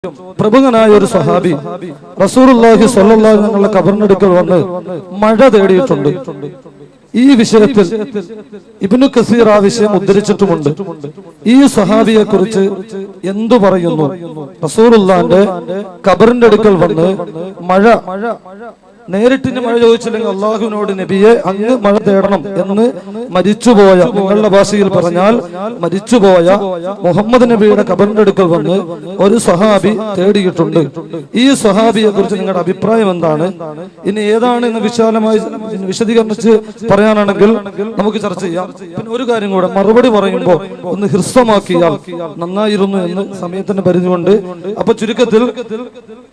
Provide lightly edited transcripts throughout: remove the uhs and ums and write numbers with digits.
പ്രമുഖനായ ഒരു സ്വഹാബി റസൂലുള്ളാഹി സ്വല്ലല്ലാഹു അലൈഹി വസല്ലം ഖബറിനടുക്കൽ വന്ന് മഴ തേടിയിട്ടുണ്ട്. ഈ വിഷയത്തിൽ ഇബ്നു കസീർ ആ വിഷയം ഉദ്ധരിച്ചിട്ടുമുണ്ട്. ഈ സ്വഹാബിയെ കുറിച്ച് എന്തു പറയുന്നു? റസൂലുള്ളാഹിന്റെ ഖബറിന്റെ അടുക്കൽ വന്ന് മഴ നേരിട്ടിന് മഴ ചോദിച്ചില്ലെങ്കിൽ അള്ളാഹുവിനോട് നബിയെ അങ്ങ് മഴ തേടണം എന്ന് മരിച്ചുപോയ, നിങ്ങളുടെ ഭാഷയിൽ പറഞ്ഞാൽ മരിച്ചുപോയ മുഹമ്മദ് നബിയുടെ ഖബറിന്റെ അടുക്കൽ വന്ന് ഒരു സ്വഹാബി തേടിയിട്ടുണ്ട്. ഈ സ്വഹാബിയെ കുറിച്ച് നിങ്ങളുടെ അഭിപ്രായം എന്താണ്? ഇനി ഏതാണ് എന്ന് വിശാലമായി വിശദീകരിച്ച് പറയാനാണെങ്കിൽ നമുക്ക് ചർച്ച ചെയ്യാം. പിന്നെ ഒരു കാര്യം കൂടെ, മറുപടി പറയുമ്പോൾ ഒന്ന് ഹ്രസ്വമാക്കിയാൽ നന്നായിരുന്നു എന്ന് സമയത്തിന് പരിധികൊണ്ട്. അപ്പൊ ചുരുക്കത്തിൽ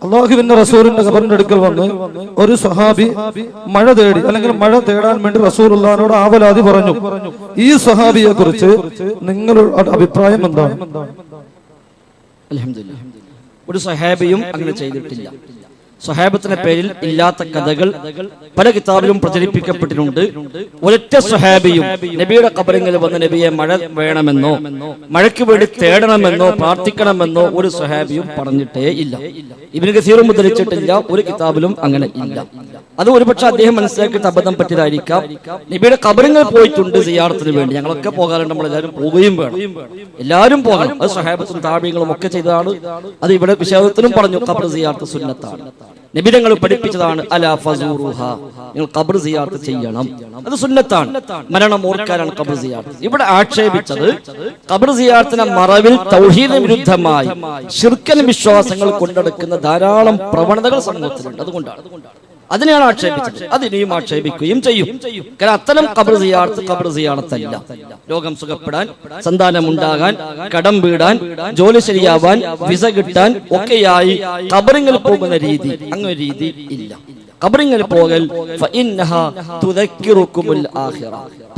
അള്ളാഹുവിന്റെ റസൂലിന്റെ ഖബറിന്റെ അടുക്കൽ വന്ന് ഒരു സ്വഹാബി മഴ തേടി, അല്ലെങ്കിൽ മഴ തേടാൻ വേണ്ടി റസൂലുള്ളാഹിനോട് ആവലാതി പറഞ്ഞു. ഈ സ്വഹാബിയെ കുറിച്ച് നിങ്ങളുടെ അഭിപ്രായം എന്താണ്? അൽഹംദുലില്ലാഹ്, ഒരു സ്വഹാബിയും അങ്ങനെ ചെയ്തിട്ടില്ല. സ്വഹാബത്തിന്റെ പേരിൽ ഇല്ലാത്ത കഥകൾ പല കിതാബിലും പ്രചരിപ്പിക്കപ്പെട്ടിട്ടുണ്ട്. ഒരൊറ്റ സ്വഹാബിയും നബിയുടെ ഖബറിൽ വന്ന് നബിയെ മഴ വേണമെന്നോ മഴയ്ക്ക് വേണ്ടി തേടണമെന്നോ പ്രാർത്ഥിക്കണമെന്നോ ഒരു സ്വഹാബിയും പറഞ്ഞിട്ടേ ഇല്ല. ഇബ്നു കസീറും ഉദ്ധരിച്ചിട്ടില്ല, ഒരു കിതാബിലും അങ്ങനെ ഇല്ല. അത് ഒരുപക്ഷെ അദ്ദേഹം മനസ്സിലാക്കിയിട്ട് അബദ്ധം പറ്റിയതായിരിക്കാം. നബിയുടെ ഖബറിൽ പോയിട്ടുണ്ട് സിയാറത്തിന് വേണ്ടി, ഞങ്ങളൊക്കെ പോകാറുണ്ട്, നമ്മളെല്ലാവരും പോവുകയും വേണം, എല്ലാവരും പോകണം. അത് സ്വഹാബത്തും താബീങ്ങളും ഒക്കെ ചെയ്തതാണ്. അത് ഇവിടെ വിശദത്തിലും പറഞ്ഞു, ഖബർ സിയാറത്ത് സുന്നത്താണ്, നബി തങ്ങൾ പഠിപ്പിച്ചതാണ്. അലാ ഫസൂറുഹ, നിങ്ങൾ ഖബർ സിയാറത്ത് ചെയ്യണം, അത് സുന്നത്താണ്, മരണം ഓർക്കാനാണ് ഖബർ സിയാറത്ത്. ഇവിടെ ആക്ഷേപിച്ചത് ഖബർ സിയാറത്തിന്റെ മറവിൽ തൗഹീദിന് വിരുദ്ധമായി ശിർക്കൻ വിശ്വാസങ്ങൾ കൊണ്ടെടുക്കുന്ന ധാരാളം പ്രവണതകൾ സമൂഹത്തിലുണ്ട്. അതുകൊണ്ടാണ് അതിനെയാണ് ആക്ഷേപിച്ചത്. അതിനെയും ആക്ഷേപിക്കുകയും ചെയ്യും. കാരണം അത്തരം ഖബർ സിയാറത്തല്ല. രോഗം സുഖപ്പെടാൻ, സന്താനം ഉണ്ടാകാൻ, കടം വീടാൻ, ജോലി ശരിയാവാൻ, വിസ കിട്ടാൻ ഒക്കെയായി ഖബറിൽ പോകുന്ന രീതി, അങ്ങനെ രീതി ഇല്ല. ഖബറിൽ പോകൽ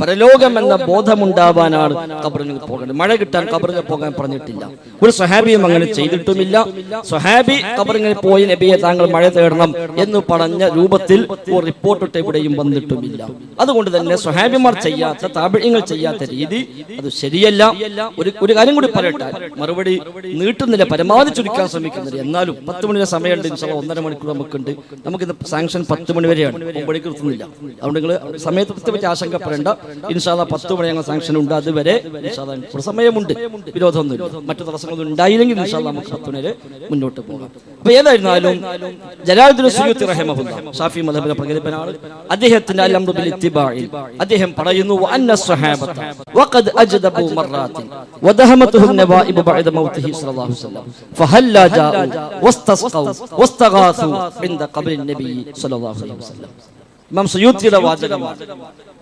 പരലോകം എന്ന ബോധമുണ്ടാവാനാണ് ഖബറിൽ പോകേണ്ടത്. മഴ കിട്ടാൻ ഖബറിൽ പോകാൻ പറഞ്ഞിട്ടില്ല. ഒരു സ്വഹാബിയും അങ്ങനെ ചെയ്തിട്ടുമില്ല. സ്വഹാബി ഖബറിൽ പോയി നബിയെ താങ്കൾ മഴ തേടണം എന്ന് പറഞ്ഞ രൂപത്തിൽ ഒരു റിപ്പോർട്ട് എവിടെയും വന്നിട്ടുമില്ല. അതുകൊണ്ട് തന്നെ സ്വഹാബിമാർ ചെയ്യാത്ത, താബിഈങ്ങൾ ചെയ്യാത്ത രീതി അത് ശരിയല്ല. ഒരു കാര്യം കൂടി പറയട്ടെ, മറുപടി നീട്ടുന്നില്ല, പരമാവധി ചുരുക്കാൻ ശ്രമിക്കുന്നില്ല. എന്നാലും 10 മണിയുടെ സമയമുണ്ട്, 1.5 മണിക്കൂർ നമുക്കുണ്ട്. നമുക്കിത് സാങ്ഷൻ 10 മണി വരെയാണ്, 9 മണിക്ക് നിർത്തുന്നില്ല. അതുകൊണ്ട് നിങ്ങൾ സമയത്തെ പറ്റി ആശങ്കപ്പെടേണ്ട. ഇൻഷാ അല്ലാഹ് 10 മണി ഞങ്ങൾ സാങ്ഷൻ ഉണ്ട്, അതുവരെ ഒരു സമയമുണ്ട്, വിരോധമൊന്നുമില്ല. മറ്റു തടസ്സങ്ങളൊന്നും ഉണ്ടായില്ലെങ്കിൽ ഇൻഷാ അല്ലാഹ് നമുക്ക് 10 മണി വരെ മുന്നോട്ട് പോകാം. അപ്പൊ ഏതായിരുന്നാലും ജലാലുദ്ദീൻ സുയൂത്തി റഹിമഹുല്ലാഹ് ഷാഫി മദ്ഹബിലെ പ്രഗത്ഭനാണ്. അദ്ദേഹത്തിന്റെ അൽ അംറു ബിൽ ഇത്തിബാഇ അദ്ദേഹം പറയുന്നു, വഅന്ന സ്വഹാബത വഖദ് അജ്ദബു മർറാത്തിൻ വദഹമതുഹും നവാഇബ് ബഅദ മൗതിഹി സ്വല്ലല്ലാഹു അലൈഹി വസല്ലം ഫഹല്ലാ ജാഉ വസ്തസ്ഖൗ വസ്തഗാസു ഇൻദ ഖബ്രിൻ നബി സ്വല്ലല്ലാഹു അലൈഹി വസല്ലം. ഇമാം സുയൂത്തിയുടെ വാചകമാണ്,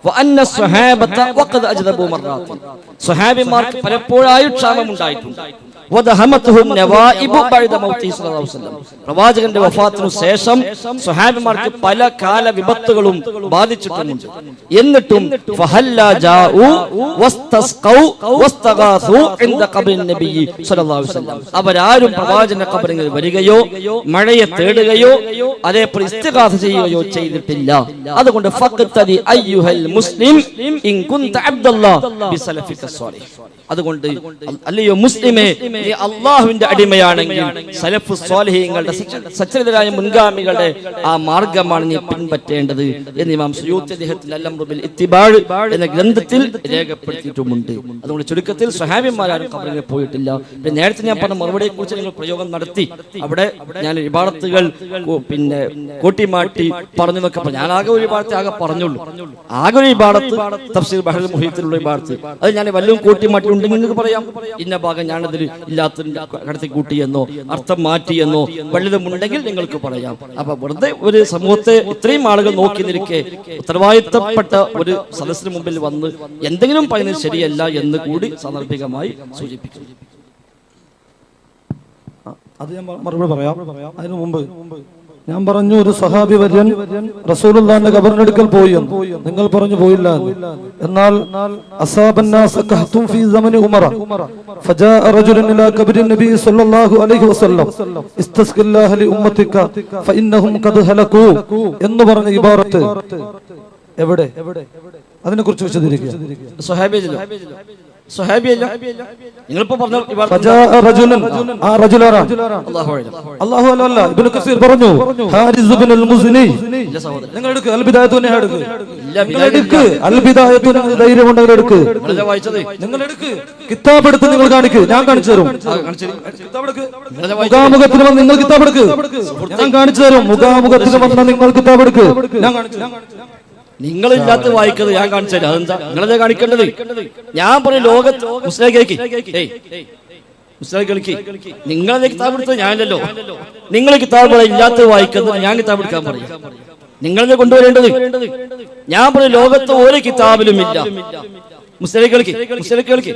വഅന്ന സ്വഹാബത വഖദ് അജ്ദബു മർറാത്തിൻ, സ്വഹാബിമാർക്ക് പലപ്പോഴായി ക്ഷാമം ഉണ്ടായിട്ടുണ്ട്. പ്രവാചകന്റെ വഫാത്തിനു ശേഷം സ്വഹാബിമാർക്ക് പല കാല വിപത്തുകളും ബാധിച്ചിട്ടുണ്ട്. എന്നിട്ടും അവരാരും പ്രവാചകന്റെ ഖബറിൽ വരികയോ മഴയെ തേടുകയോ അതേപോലെ ഇസ്തിഗാസ ചെയ്യുകയോ ചെയ്തിട്ടില്ല. അതുകൊണ്ട് ഫഖ്തദി അയ്യുഹൽ മുസ്ലിം ഇൻ കുൻത അബ്ദല്ലാഹ് ബിസലഫിക സ്വാലിഹ്, അതുകൊണ്ട് അല്ലയോ മുസ്ലിമേ, നീ അള്ളാഹുവിന്റെ അടിമയാണെങ്കിൽ സലഫ് സ്വാലിഹീങ്ങളുടെ സച്ചരിതരായ മുൻഗാമികളുടെ ആ മാർഗമാണ് നീ പിൻപറ്റേണ്ടത് എന്ന് ഇമാം സുയൂത്തി അദ്ദേഹത്തിന്റെ അൽ അംറു ബിൽ ഇത്തിബാഅ് എന്ന ഗ്രന്ഥത്തിൽ രേഖപ്പെടുത്തിയിട്ടുമുണ്ട്. അതുകൊണ്ട് ചുരുക്കത്തിൽ സ്വഹാബിമാരും ഖബറിൽ പോയിട്ടില്ല. പിന്നെ നേരത്തെ ഞാൻ പറഞ്ഞ മറുപടിയെ കുറിച്ച് നിങ്ങൾ പ്രയോഗം നടത്തി. അവിടെ ഞാൻ ഇബാറത്തുകൾ പിന്നെ കൂട്ടിമാറ്റി പറഞ്ഞു എന്നൊക്കെ പറഞ്ഞു. ഞാൻ ആകെ ഒരു ഇബാറത്ത് പറഞ്ഞുള്ളൂ. ആകെ ഒരു ഇബാറത്ത് തഫ്സീർ ബഹറുൽ മുഹീത്തിലുള്ള ഇബാറത്ത്, അത് ഞാൻ വല്ലതും കൂട്ടിമാറ്റി ഉണ്ടെങ്കിൽ നിങ്ങൾക്ക് പറയാം, ഇന്ന ഭാഗം ഞാനതിൽ ഇല്ലാത്തതിന്റെ കടത്തി കൂട്ടിയെന്നോ അർത്ഥം മാറ്റിയെന്നോ വല്ലതുമുണ്ടെങ്കിൽ നിങ്ങൾക്ക് പറയാം. അപ്പൊ വെറുതെ ഒരു സമൂഹത്തെ ഇത്രയും ആളുകൾ നോക്കി നിൽക്കെ ഉത്തരവാദിത്തപ്പെട്ട ഒരു സദസ്സിന് മുമ്പിൽ വന്ന് എന്തെങ്കിലും പറയുന്നത് ശരിയല്ല എന്ന് കൂടി സാന്ദർഭികമായി സൂചിപ്പിക്കുന്നു. അത് ഞാൻ മറുപടി പറയാം. അതിനു മുമ്പ് ഞാൻ പറഞ്ഞു, ഒരു സഹാബി വര്യൻ റസൂലുള്ളാഹിന്റെ ഖബറിനടുക്കൽ പോയി എന്ന്. നിങ്ങൾ പറഞ്ഞു പോയില്ല എന്ന്. എന്നാൽ അസാബന്നാസ കഹ്തും ഫീ സമനി ഉമറ ഫജാഅ റജുലുൻ ഇലാ ഖബ്രി നബി സ്വല്ലല്ലാഹു അലൈഹി വസല്ലം ഇസ്തസ്ഖില്ലാഹ ലി ഉമ്മതിക ഫഇന്നഹും ഖദ് ഹലകൂ എന്ന് പറഞ്ഞ ഇബാറത്ത് എവിടെ? അതിനെ കുറിച്ച് വിശദീകരിക്കുക. സ്വഹാബി സ്വഹാബിയല്ല. നിങ്ങളിപ്പോ പറഞ്ഞ അല്ലാഹു അല്ല. ഇബ്നു കസീർ പറഞ്ഞു ഹാരിസ് ഇബ്നുൽ മുസ്നി. നിങ്ങൾ എടുക്ക് അൽ ബിദായത്തു വൻ നിഹായ എടുക്ക്. നിങ്ങൾ എടുക്ക് അൽ ബിദായത്തു. ധൈര്യം ഉണ്ടെങ്കിൽ എടുക്ക്. നിങ്ങൾ എടുക്ക്. കിതാബ് എടുത്ത് നിങ്ങൾ കാണിക്ക്, ഞാൻ കാണിച്ചു തരും. മുഖാമുഖത്തിന് വന്ന് നിങ്ങൾ കിതാബ് എടുക്ക്, ഞാൻ കാണിച്ചു തരും. മുഖാമുഖത്തിന് വന്ന നിങ്ങൾ കിതാബ് എടുക്ക്, ഞാൻ കാണിച്ചു. നിങ്ങളില്ലാത്ത വായിക്കുന്നത് ഞാൻ കാണിച്ചു തരാം. അതെന്താ നിങ്ങളത് കാണിക്കേണ്ടത്? ഞാൻ പറയും ലോകത്ത് മുസ്ലിം കേൾക്കി, മുസ്ലിം കേൾക്കി, നിങ്ങളത് കിതാബ് എടുത്തത് ഞാനല്ലോ. നിങ്ങൾ കിതാബ് ഇല്ലാത്ത വായിക്കുന്നത് ഞാൻ കിതാബ് എടുക്കാൻ പറയും. നിങ്ങളത് കൊണ്ടുവരേണ്ടത്. ഞാൻ പറയും ലോകത്ത് ഒരു കിതാബിലും ഇല്ല. മുസ്ലിം കേൾക്കി, മുസ്ലിം കേൾക്കി,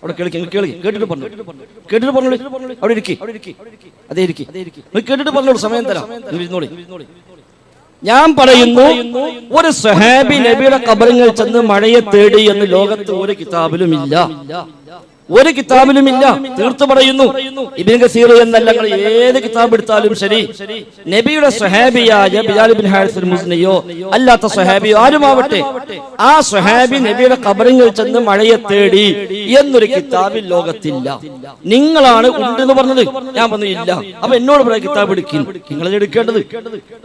അവിടെ കേൾക്കി, കേൾക്കി, കേട്ടിട്ട് പറഞ്ഞു, കേട്ടിട്ട് പറഞ്ഞോളൂ. അവിടെ ഇരിക്കി, അതേ ഇരിക്കി, കേട്ടിട്ട് പറഞ്ഞോളൂ. സമയം തരാം, ഇരുന്നോളി. ഞാൻ പറയുന്നു, ഒരു സ്വഹാബി നബിയുടെ ഖബറിൽ ചെന്ന് മഴയെ തേടി എന്ന് ലോകത്ത് ഒരു കിതാബിലും ഇല്ല. ഒരു കിതാബിലും ഇല്ല. തീർത്തു പറയുന്നു. ഇബ്നു കസീർ എന്നല്ല, ഏത് കിതാബ് എടുത്താലും ശരി, നബിയുടെ സ്വഹാബിയായ ബിലാൽ ഇബ്നു ഹാരിസ് മുസ്നിയോ അല്ലാത്ത സ്വഹാബിയോ ആരുമാവട്ടെ, ആ സ്വഹാബി നബിയുടെ ഖബറിൽ ചെന്ന് മഴയെ തേടി എന്നൊരു കിതാബിൽ ലോകത്തില്ല. നിങ്ങളാണ് ഉണ്ട് എന്ന് പറഞ്ഞത്. ഞാൻ പറഞ്ഞു ഇല്ല. അപ്പൊ എന്നോട് പറയാം കിതാബ് എടുക്കും. നിങ്ങളത് എടുക്കേണ്ടത്.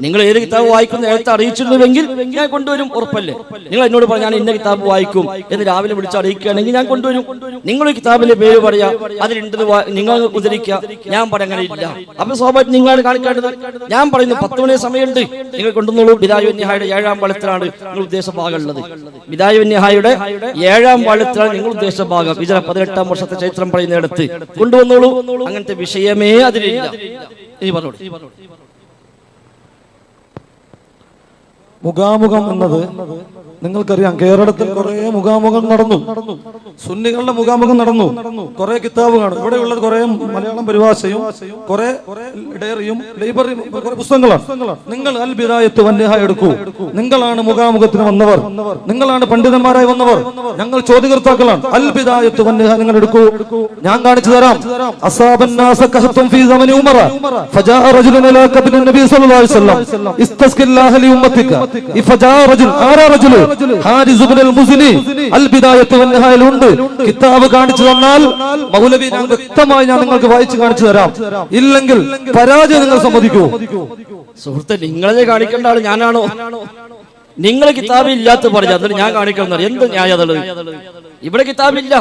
നിങ്ങൾ ഏത് കിതാബ് വായിക്കുന്ന നേരത്തെ അറിയിച്ചിരുന്നുവെങ്കിൽ ഞാൻ കൊണ്ടുവരും. ഉറപ്പല്ലേ? നിങ്ങൾ എന്നോട് പറഞ്ഞാൽ ഞാൻ ഇന്ന കിതാബ് വായിക്കും എന്ന് രാവിലെ വിളിച്ച് അറിയിക്കുകയാണെങ്കിൽ ഞാൻ കൊണ്ടുവരും. നിങ്ങൾ കിതാബിന്റെ പേര് പറയാ, അതിലുണ്ടെന്ന് നിങ്ങൾ ഉദ്ധരിക്കുക, ഞാൻ പറയാൻ അങ്ങനെ ഇല്ല. അപ്പൊ സ്വാഭാവികം നിങ്ങളാണ് കാണിക്കേണ്ടത്. ഞാൻ പറയുന്നു 10 മണി സമയമുണ്ട്, നിങ്ങൾ കൊണ്ടുവന്നോളൂ. ബിദായ വന്നിഹായുടെ 7-ാം പാളത്തിലാണ് നിങ്ങൾ ഉദ്ദേശ ഭാഗം ഉള്ളത്. ബിദായ വന്നിഹായുടെ 7-ാം പാളത്തിലാണ് നിങ്ങൾ ഉദ്ദേശ ഭാഗം. ഹിജ്റ 18-ാം വർഷത്തെ ചരിത്രം പറയുന്നിടത്ത് കൊണ്ടുവന്നോളൂ. അങ്ങനത്തെ വിഷയമേ അതിലില്ല. ഇനി പറഞ്ഞോളൂ. മുഖാമുഖം എന്നത് നിങ്ങൾക്കറിയാം. കേരളത്തിൽ കുറെ മുഖാമുഖം നടന്നു. സുന്നികളുടെ മുഖാമുഖം നടന്നു. കുറെ കിതാബുകളാണ് ഇവിടെയുള്ളത്. കുറെ മലയാളം പരിഭാഷയും കുറെ ഡയറിയും ലൈബ്രറിയും കുറെ പുസ്തകങ്ങളാണ്. നിങ്ങൾ അൽ ബിദായത്ത് വൻ നിഹായ എടുക്കൂ. നിങ്ങളാണ് മുഖാമുഖത്തിന് വന്നവർ, നിങ്ങളാണ് പണ്ഡിതന്മാരായി വന്നവർ. ഞങ്ങൾ ചോദ്യകർത്താക്കളാണ്. അൽ ബിദായത്ത് വൻ നിഹായ നിങ്ങൾ എടുക്കൂ, ഞാൻ കാണിച്ചു തരാം. അസാബന്നാസ കഹത്തും ഫീ സമനി ഉമറ ഫജാഅ റജുലുൻ ഇലാ ഖബ്രി നബി സല്ലല്ലാഹു അലൈഹി വസല്ലം ഇസ്തസ്ഖില്ലാഹ ലി ഉമ്മതിക ഫജാഅ റജുൽ ആരാ റജുൽ ഹാരിസ് ഇബ്നുൽ മുസ്നി അൽ ബിദായത്തു വൻ നിഹായയിലുണ്ട്. കിതാബ് കാണിച്ചു തന്നാൽ മൗലവി ഞാൻ വ്യക്തമായി ഞാൻ നിങ്ങൾക്ക് വായിച്ചു കാണിച്ചു തരാം. ഇല്ലെങ്കിൽ പരാജയം നിങ്ങൾ സമ്മതിക്കൂ. സുഹൃത്തെ, നിങ്ങളെ കാണിക്കേണ്ട ആള് ഞാനാണോ? നിങ്ങൾ കിതാബ് ഇല്ലാത്ത പറഞ്ഞു അതിന് ഞാൻ കാണിക്കണം. എന്ത് ന്യായം അതുള്ളത്? ഇവിടെ കിതാബില്ല.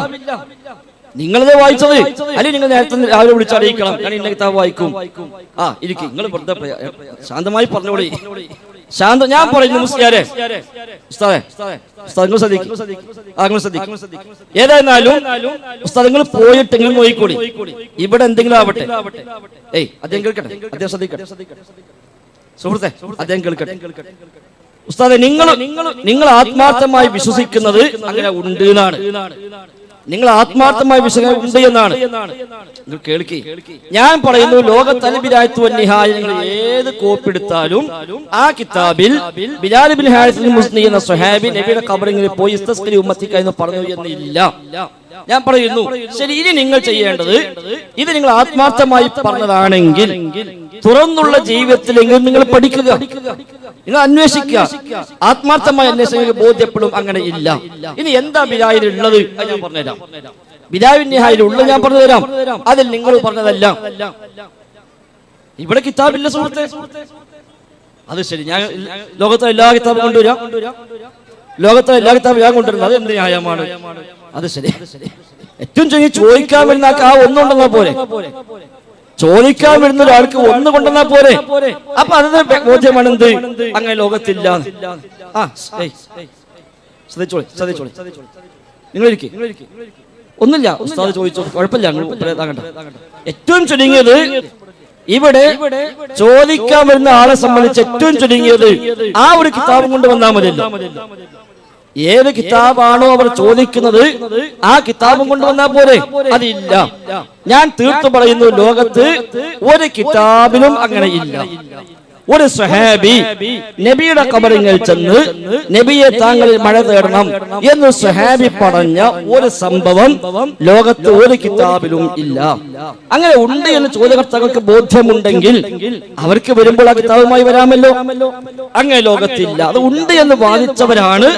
നിങ്ങളത് വായിച്ചത് അല്ലെങ്കിൽ നിങ്ങൾ നേരത്തെ രാവിലെ വിളിച്ച് അറിയിക്കണം, ഞാൻ ഇന്ന കിതാബ് വായിക്കും. ഇരിക്കും. നിങ്ങൾ വെറുതെ ശാന്തമായി പറഞ്ഞോളി. ശാന്ത ഞാൻ പറയുന്നു മുസ്ലിയാരെ, ഏതായിരുന്നാലും നിങ്ങൾ പോയിട്ട് നിങ്ങൾ നോയിക്കോളി. ഇവിടെ എന്തെങ്കിലും ആവട്ടെ, അദ്ദേഹം കേൾക്കട്ടെ, അദ്ദേഹം ശ്രദ്ധിക്കട്ടെ. സുഹൃത്തെ, അദ്ദേഹം കേൾക്കട്ടെ. ഉസ്താദെ, നിങ്ങൾ ആത്മാർത്ഥമായി വിശ്വസിക്കുന്നത് അങ്ങനെ ഉണ്ട് എന്നാണ്. നിങ്ങൾ ആത്മാർത്ഥമായി വിശ്വസിക്കുന്നത് ഉണ്ട് എന്നാണ്. കേൾക്കി, ഞാൻ പറയുന്നു, ലോകത്ത് അൽ ബിദായത്തു വൻ നിഹായ നിങ്ങൾ ഏത് കോപ്പി എടുത്താലും ആ കിതാബിൽ ബിലാൽ ഇബ്നു ഹാരിസ് മുസ്നി എന്ന സ്വഹാബി നബിയുടെ ഖബറിൽ പോയി ഇസ്തസ്ഖി ഉമ്മത്തിക എന്ന് പറഞ്ഞു എന്നില്ല. ഞാൻ പറയുന്നു, ശരി, ഇനി നിങ്ങൾ ചെയ്യേണ്ടത്, ഇത് നിങ്ങൾ ആത്മാർത്ഥമായി പറഞ്ഞതാണെങ്കിൽ തുറന്നുള്ള ജീവിതത്തിലെങ്കിലും നിങ്ങൾ പഠിക്കുക, നിങ്ങൾ അന്വേഷിക്കുക. ആത്മാർത്ഥമായി അന്വേഷിക്കുക, ബോധ്യപ്പെടും അങ്ങനെ ഇല്ല. ഇനി എന്താ ബിദായിൽ ഉള്ളത് ഞാൻ പറഞ്ഞുതരാം. ബിദായ നിഹായിൽ ഉള്ളത് ഞാൻ പറഞ്ഞുതരാം. അതിൽ നിങ്ങൾ പറഞ്ഞതല്ല. ഇവിടെ കിതാബില്ല സുഹൃത്തെ. അത് ശരി, ഞാൻ ലോകത്തെ എല്ലാ കിതാബും കൊണ്ടുവരാം. ലോകത്തെ എല്ലാ കിതാബും ഞാൻ കൊണ്ടുവരുന്നത് അത് എന്ത് ന്യായമാണ്? അത് ശരി. ഏറ്റവും ചെറിയ ചോദിക്കാൻ വരുന്ന ഒന്നുണ്ടെന്നാ പോരെ. ചോദിക്കാൻ വരുന്ന ഒരാൾക്ക് ഒന്ന് കൊണ്ടുവന്നാ പോരെ. അപ്പൊ അത് ബോധ്യമാണ് എന്ത് അങ്ങനെ ലോകത്തില്ല. ശ്രദ്ധിച്ചോളി, ശ്രദ്ധിച്ചോളി. നിങ്ങൾ ഇരിക്കും. ഒന്നുമില്ല, ഉസ്താദ് ചോദിച്ചോ, കുഴപ്പമില്ല. ഏറ്റവും ചുരുങ്ങിയത് ഇവിടെ ചോദിക്കാൻ വരുന്ന ആളെ സംബന്ധിച്ച് ഏറ്റവും ചുരുങ്ങിയത് ആ ഒരു കിതാബും കൊണ്ട് വന്നാൽ മതിയല്ലോ. ഏത് കിതാബാണോ അവർ ചോദിക്കുന്നത് ആ കിതാബും കൊണ്ടുവന്നാൽ പോരെ. അതില്ല. ഞാൻ തീർത്തു പറയുന്നു, ലോകത്ത് ഒരു കിതാബിലും അങ്ങനെ ഇല്ല. ഒരു സ്വഹാബി നബിയുടെ ഖബറിൽ ചെന്ന് നബിയെ താങ്കൾ മഴ തേടണം എന്ന് സ്വഹാബി പറഞ്ഞ ഒരു സംഭവം ലോകത്ത് ഒരു കിതാബിലും ഇല്ല. അങ്ങനെ ഉണ്ട് എന്ന് ചോദ്യകർത്താക്കൾക്ക് ബോധ്യമുണ്ടെങ്കിൽ അവർക്ക് വരുമ്പോൾ ആ കിതാബുമായി വരാമല്ലോ. അങ്ങനെ ലോകത്തില്ല. അത് ഉണ്ട് എന്ന് വാദിച്ചവരാണ്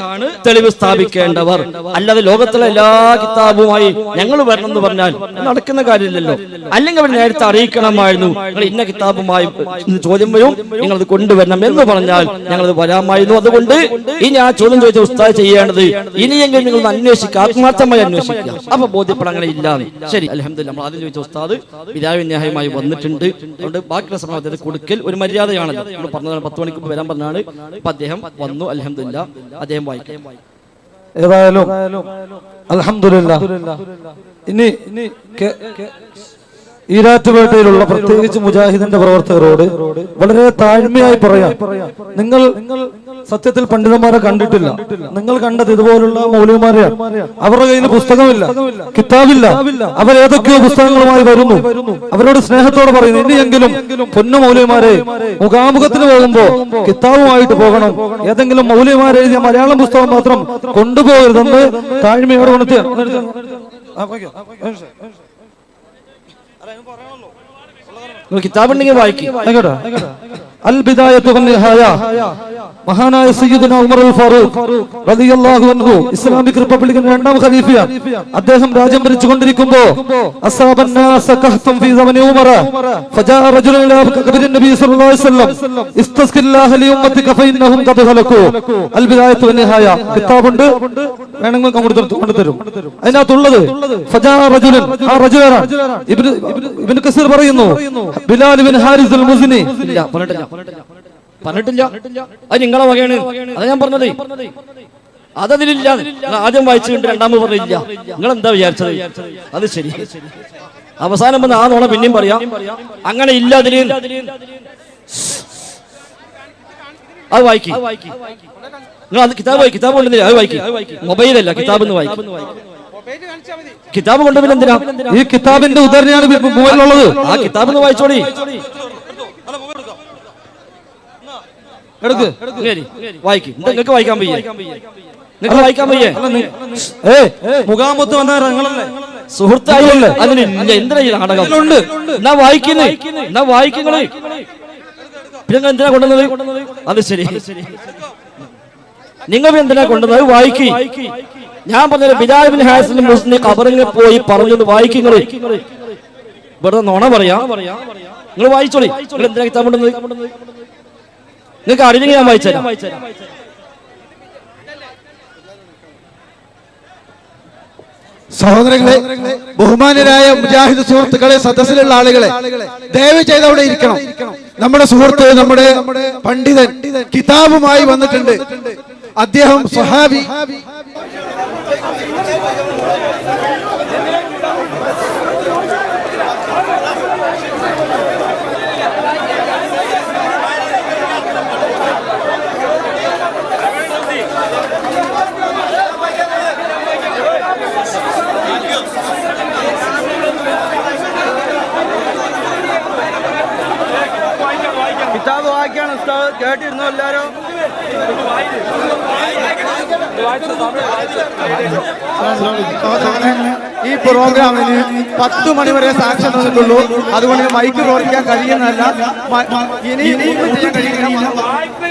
തെളിവ് സ്ഥാപിക്കേണ്ടവർ. അല്ലാതെ ലോകത്തിലെ എല്ലാ കിതാബുമായി ഞങ്ങൾ വരണം എന്ന് പറഞ്ഞാൽ നടക്കുന്ന കാര്യമില്ലല്ലോ. അല്ലെങ്കിൽ അവർ നേരത്തെ അറിയിക്കണമായിരുന്നു, നിങ്ങൾ ഇന്ന കിതാബുമായി ചോദ്യം വരും, നിങ്ങൾ അത് കൊണ്ടുവരണം എന്ന് പറഞ്ഞാൽ ഞങ്ങളത് വരാമായിരുന്നു. അതുകൊണ്ട് ഇനി ആ ചോദ്യം ചോദിച്ച ഉസ്താദ് ചെയ്യേണ്ടത് ഇനിയെങ്കിലും നിങ്ങൾ അന്വേഷിക്കുക, ആത്മാർത്ഥമായി അന്വേഷിക്കുക. അപ്പൊ ബോധ്യപ്പെടാൻ അങ്ങനെ ഇല്ലാന്ന്. ശരി, അൽഹംദുലില്ലാഹ്. നമ്മൾ ആദ്യം ചോദിച്ച ഉസ്താദ് വിദ്യാവിന്യായമായി വന്നിട്ടുണ്ട്. അതുകൊണ്ട് ബാക്കിയുള്ള സമയം അദ്ദേഹത്തെ കൊടുക്കൽ ഒരു മര്യാദയാണല്ലോ. നമ്മൾ പറഞ്ഞതാണ് 10 മണിക്ക് വരാൻ പറഞ്ഞാണ്. അപ്പൊ അദ്ദേഹം വന്നു. അൽഹംദുലില്ലാഹ്. അദ്ദേഹം വായിക്കാം. ഏതായാലും അൽഹംദുലില്ലാഹ്. ഇനി ഈരാറ്റുപേട്ടയിലുള്ള പ്രത്യേകിച്ച് മുജാഹിദിന്റെ പ്രവർത്തകരോട് വളരെ താഴ്മയായി പറയാം, നിങ്ങൾ സത്യത്തിൽ പണ്ഡിതന്മാരെ കണ്ടിട്ടില്ല. നിങ്ങൾ കണ്ടത് ഇതുപോലുള്ള മൗലവിമാരെയാണ്. അവരുടെ കയ്യിൽ പുസ്തകമില്ല, കിതാബില്ല. അവരേതൊക്കെയോ പുസ്തകങ്ങളുമായി വരുന്നു. അവരോട് സ്നേഹത്തോടെ പറയുന്നു, ഇനിയെങ്കിലും പൊന്നു മൗലവിമാരെ മുഖാമുഖത്തിന് പോകുമ്പോ കിതാബുമായിട്ട് പോകണം. ഏതെങ്കിലും മൗലവിമാരെ എഴുതിയ മലയാളം പുസ്തകം മാത്രം കൊണ്ടുപോകരുതെന്ന് താഴ്മയോട് ഉണർത്തിയാണ്. കിതാബുണ്ടെങ്കിൽ വായിക്കും. അൽ ബിദായത്തു വന്നിഹായ, മഹാനായ സയ്യിദുനാ ഉമർ അൽ ഫാറൂഖ് റളിയല്ലാഹു അൻഹു ഇസ്ലാമിക് റിപ്പബ്ലിക്കിന്റെ 2ാം ഖലീഫയാണ്. അദ്ദേഹം രാജ്യം ഭരിച്ചുകൊണ്ടിരിക്കുമ്പോ അസാബൻ നാസ കഹ്തം ഫീ സമനി ഉമർ ഫജാ റജുലുൻ ഇലാ ഖബരി നബി സല്ലല്ലാഹു അലൈഹി വസല്ലം ഇസ്തസ്ഖില്ലാഹ ലി ഉമ്മതിക ഫഇന്നഹും ഖദ് ഹലകു. അൽ ബിദായത്തു വന്നിഹായ കിതാബുണ്ട്, വേണമെങ്കിൽ കൊണ്ടുതരും. അതിനകത്തുള്ളത് ഫജാ റജുലുൻ, ആ റജുലാണ് ഇബ്നു കസീർ പറയുന്നു, ബിലാൽ ഇബ്നു ഹാരിസ് അൽ മുസ്നി. പറഞ്ഞിട്ടില്ല. അത് നിങ്ങളെ വകയാണ്. അതാ ഞാൻ പറഞ്ഞത്. അതതിലില്ല. ആദ്യം വായിച്ചുകൊണ്ട് രണ്ടാമത് പറഞ്ഞില്ല. നിങ്ങൾ എന്താ വിചാരിച്ചത്? അത് ശരി. അവസാനം വന്ന് ആ നോണ പിന്നെയും പറയാം. അങ്ങനെ ഇല്ല അതിന്. അത് വായിക്കും. നിങ്ങൾ അത് കിതാബ് കൊണ്ടുവന്നില്ല. അത് വായിക്കും. മൊബൈലല്ല, കിതാബ് എന്ന് വായിക്കും. കിതാബ് കൊണ്ടുവന്നില്ല. എന്തിനാ? ഈ കിതാബിന്റെ ഉദാഹരണമാണ് മൊബൈലിലുള്ളത്. ആ കിതാബ് ഒന്ന് വായിച്ചോടി. വായിക്കും. നിങ്ങൾക്ക് വായിക്കാൻ വയ്യേ? നിങ്ങൾക്ക് വായിക്കാൻ വയ്യേ? മുഖാമുഖത്ത് വന്ന നിങ്ങളല്ലേ സുഹൃത്തായില്ലേ? അതിനില്ല. എന്തിനാ ഈ നാടകം? എന്നാ വായിക്കുന്നേ, എന്നാ വായിക്കുന്നേ. പിന്നെ എന്തിനാ കൊണ്ടുവന്നത്? അത് ശരി. നിങ്ങൾ എന്തിനാ കൊണ്ടുവന്നത്? വായിക്കി. ഞാൻ പറഞ്ഞത് ബിലാൽ ഇബ്നു ഹാരിസ് അൽ മുസ്നി ഖബറിൽ പോയി പറഞ്ഞത് വായിക്കുന്നേ. വെറുതെ നോണ പറയാ. നിങ്ങൾ വായിച്ചോളി. നിങ്ങൾ എന്തിനാ കിതാബ് കൊണ്ടുവന്നത്? നിങ്ങൾക്ക് അറിയില്ലെങ്കിൽ ഞാൻ വായിച്ചുതരാം. സഹോദരങ്ങളെ, ബഹുമാന്യരായ മുജാഹിദ് സുഹൃത്തുക്കളെ, സദസ്സിലുള്ള ആളുകളെ, ദയവ് ചെയ്ത് അവിടെ ഇരിക്കണം. നമ്മുടെ സുഹൃത്ത്, നമ്മുടെ പണ്ഡിതൻ കിതാബുമായി വന്നിട്ടുണ്ട്. അദ്ദേഹം സ്വഹാബി കിതാബ് വായിക്കാണ് ഉസ്താദ്. കേട്ടിരുന്നു എല്ലാരും? ഈ പ്രോഗ്രാമിന് 10 മണി വരെ സാക്ഷ്യം തന്നിട്ടുള്ളൂ. അതുകൊണ്ട് മൈക്ക് പ്രവർത്തിക്കാൻ കഴിയുന്നതല്ല. ഇനി ചെയ്യാൻ കഴിയുന്നില്ല.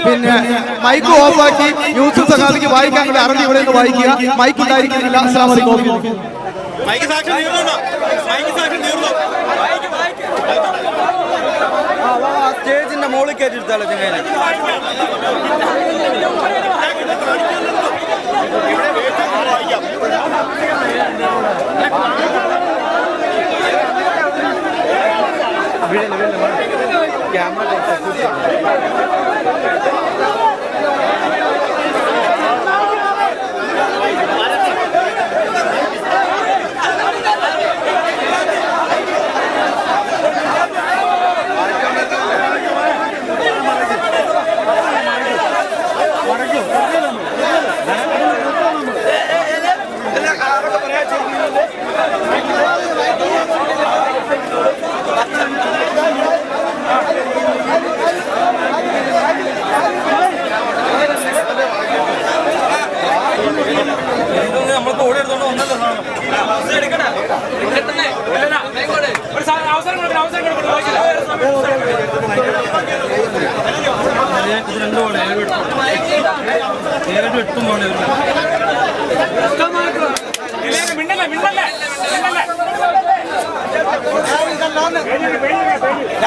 പിന്നെ മൈക്ക് ഓഫാക്കി യൂസുഫ് സഖാഫിക്ക് വായിക്കാൻ കൂടി അറബി ഇവിടെ നിന്ന് വായിക്കുക. മൈക്ക് ഉണ്ടായിരിക്കുന്നില്ല. അസ്സലാമു അലൈക്കും. സ്റ്റേജിന്റെ മുകളിൽ കയറ്റിരുത്താലോ ചെങ്ങനെ? ക്യാമറ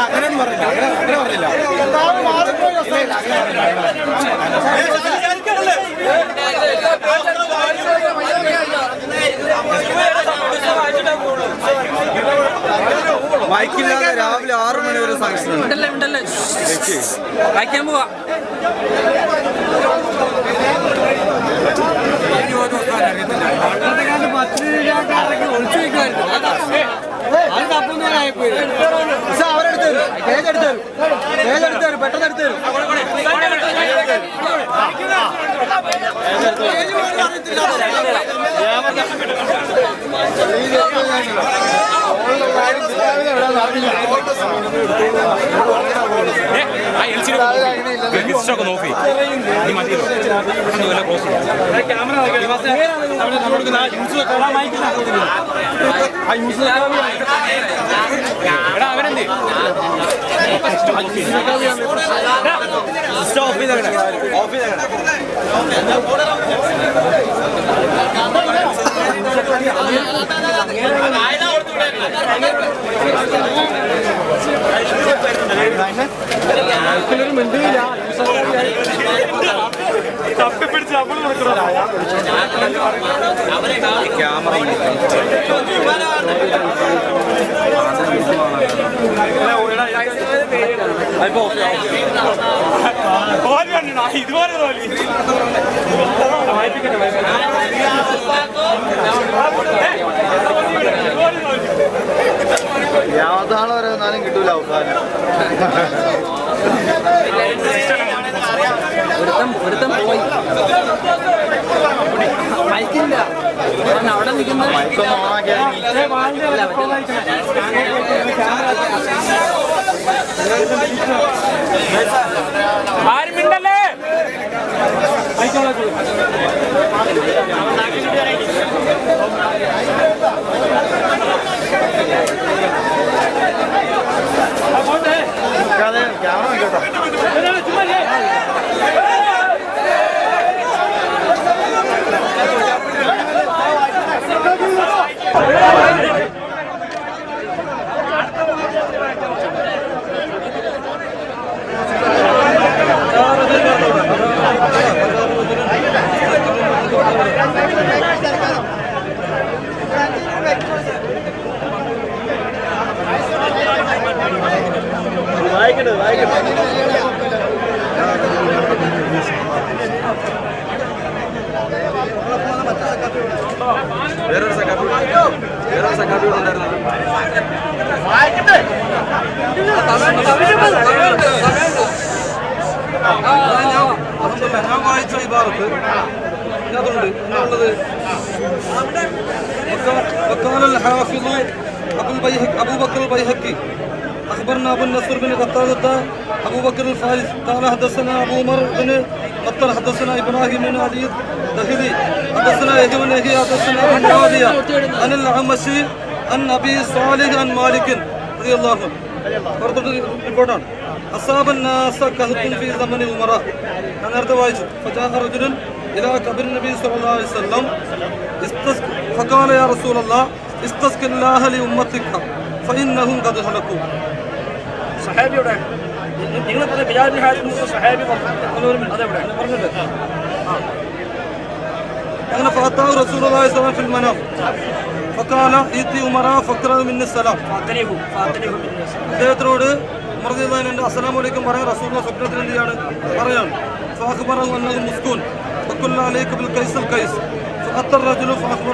അങ്ങനെയൊന്നും പറഞ്ഞില്ല, അങ്ങനെ പറഞ്ഞില്ല. മൈക്കില്ലാതെ രാവിലെ 6 മണി വരെ സാങ്ഷൻ വായിക്കാൻ പോവാ. ഒളിച്ചു വയ്ക്കുമായിരുന്നു. അത് തപ്പൊന്നും പേജെടുത്തു പെട്ടെന്ന് എടുത്തു തരും. നോക്കി അവരെന്ത് ഓഫ് ചെയ്ത തപ്പിപ്പിടിച്ച് നമ്മൾ ക്യാമറ ഇതുപോലെ തോന്നി യാവതാളം വരെ വന്നാലും കിട്ടൂല അവസാനം. ഒരുത്തം പോയി മൈക്കില്ല അവിടെ നിൽക്കുന്നത്. ആരും മിണ്ടല്ലേ ക്യാമറ കേട്ടോ. വേറൊരു സക്കാബി ഉണ്ടായിരുന്നു. ഞാൻ വായിച്ച ഇബാറത്ത് ഇതിനകത്തുണ്ട്. എന്നുള്ളത് وقال الحافظ أبو بكر البيهقي أخبرنا أبو النصر بن قتادة أبو بكر الفارس قال حدثنا أبو عمر بن مطر حدثنا إبراهيم بن علي الدهلي حدثنا يحيى بن يحيى حدثنا عن معاوية عن الأعمش عن أبي صالح عن مالك رضي الله عنه. റിപ്പോർട്ടാണ്. أصاب الناس كهف في زمن عمر. ഞാൻ നേരത്തെ വായിച്ചു. فجاء رجل إلى قبر النبي صلى الله عليه وسلم فقال يا رسول الله استسق الله لأمتك فإنهم قد هلكوا. സഹാബിയുടെ നിങ്ങൾ സഹാബി അതെവിടെ പറഞ്ഞിട്ട് അങ്ങനെ فأتاه رسول الله صلى الله عليه وسلم في المنام فقال إيتي عمر فاقرأ مني السلام. അദ്ദേഹത്തിനോട് ഉമർ അസ്സലാമു അലൈക്കും പറയാൻ റസൂലുള്ളാഹി സ്വപ്നത്തിൽ എന്ത് ചെയ്യാണ് പറയാണ്. فأخبره أنه مسكون فقلنا عليك بالقيس القيس فأتى الرجل فأخبر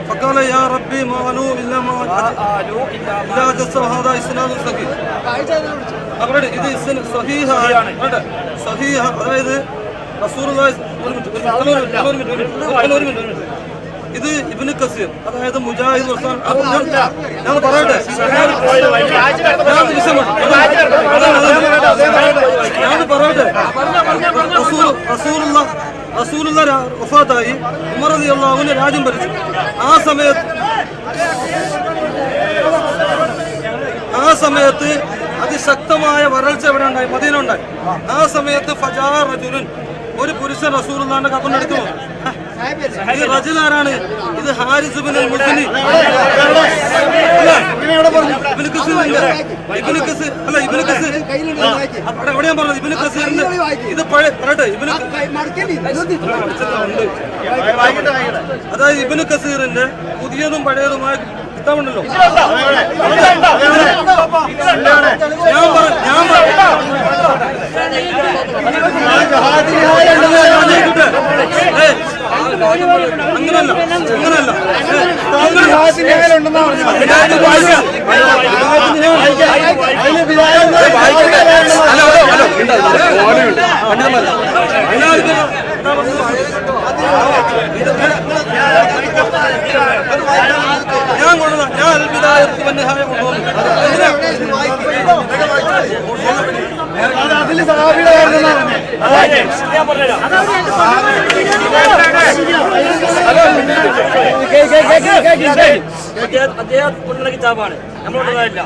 فقال يا ربي ما قالوا إلا ما إلا جس هذا إسناد صحيح. അവരുടെ ഇത് സഹീഹ അതായത് റസൂലുള്ളാഹി ഇത് ഇബ്നു കസീർ അതായത് മുജാഹിദ് ഞാൻ പറയട്ടെ റസൂലുള്ള വഫാത്തായി ഉമർ റളിയല്ലാഹു അൻഹു രാജ്യം ഭരിച്ചു. ആ സമയത്ത് അതിശക്തമായ വരൾച്ച ഇവിടെ ഉണ്ടായി, മദീന ഉണ്ടായി. ആ സമയത്ത് ഫജാ റജുലുൻ, ഒരു പുരുഷൻ റസൂലുള്ളാഹിന്റെ ഖബറിനടുത്ത് വന്നു. ഈ റജുൽ ആരാണ്? ഇത് ഹാരിസ് ഇബ്നുൽ മുസ്നി. ഇബ്നു കസീറിന്റെ ഇബ്നു കസീർ അല്ല ഇബ്നു കസീർ അവിടെ ഞാൻ പറഞ്ഞത് ഇബ്നു കസീറിന്റെ ഇത് പറയട്ടെ. അതായത് ഇബ്നു കസീറിന്റെ പുതിയതും പഴയതുമായ കിതാബുണ്ടല്ലോ. അങ്ങനല്ല ഞാൻ അൽബിദായത്ത് വന്നഹായ കൊണ്ടുവന്നു. അദ്ദേഹം കൊണ്ടുള്ള കിതാബാണ്, നമ്മളുള്ളതല്ല.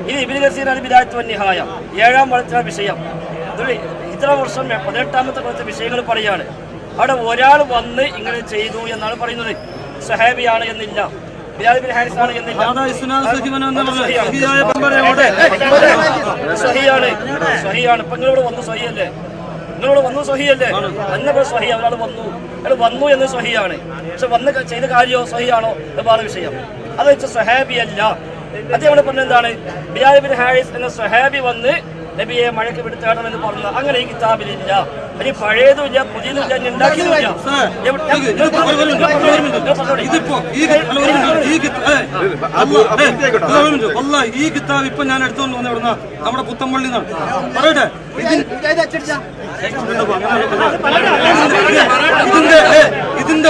ഇത് ഇബ്നു കസീർ അൽ-ബിദായത്ത് വന്നിഹായ 7-ാം വളർത്തുന്ന വിഷയം. ഇത്ര വർഷം 18-ാമത്തെ കുറച്ച് വിഷയങ്ങൾ പറയാണ്. അവിടെ ഒരാൾ വന്ന് ഇങ്ങനെ ചെയ്തു എന്നാണ് പറയുന്നത്. സഹാബിയാണ് എന്നില്ല, ബിലാൽ ബിൻ ഹാരിസ് ആണ് എന്നില്ല. സഹിയാണ്. ഇപ്പൊ നിങ്ങളിവിടെ വന്നു സഹിയല്ലേ? നിങ്ങളിവിടെ വന്നു സഹിയല്ലേ? അന്നപ്പോൾ സഹി ഒരാൾ വന്നു, അയാൾ വന്നു എന്ന് സഹിയാണ്. പക്ഷെ വന്ന് ചെയ്ത കാര്യമോ സഹിയാണോ വേറെ വിഷയം. അത് വെച്ച് സഹാബിയല്ല. അദ്ദേഹം പറഞ്ഞ എന്താണ്? ബിലാൽ ബിൻ ഹാരിസ് എന്ന സഹാബി വന്ന് നബിയെ മഴയ്ക്ക് വിടുത്തേണമെന്ന് പറഞ്ഞു. അങ്ങനെ ഈ കിതാബിലില്ല. ഇനി പഴയതുമില്ല, പുതിയതുമില്ല, ഉണ്ടാക്കിയതുമില്ല. ഈ കിതാബ് ഇപ്പൊ ഞാൻ എടുത്തോണ്ട് വന്ന എവിടുന്ന നമ്മുടെ പുത്തമ്പള്ളി നിന്നാണ്. പറയട്ടെ, ഇതിന്റെ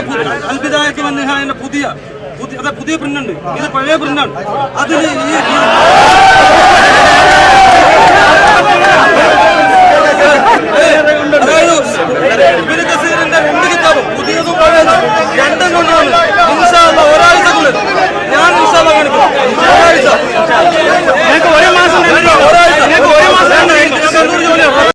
അൽബിദായത്ത് വന്നിഹായന്റെ പുതിയ പ്രിന്റ് ഉണ്ട്. ഇത് പഴയ പ്രിന്റാണ്. അതിന് ഈ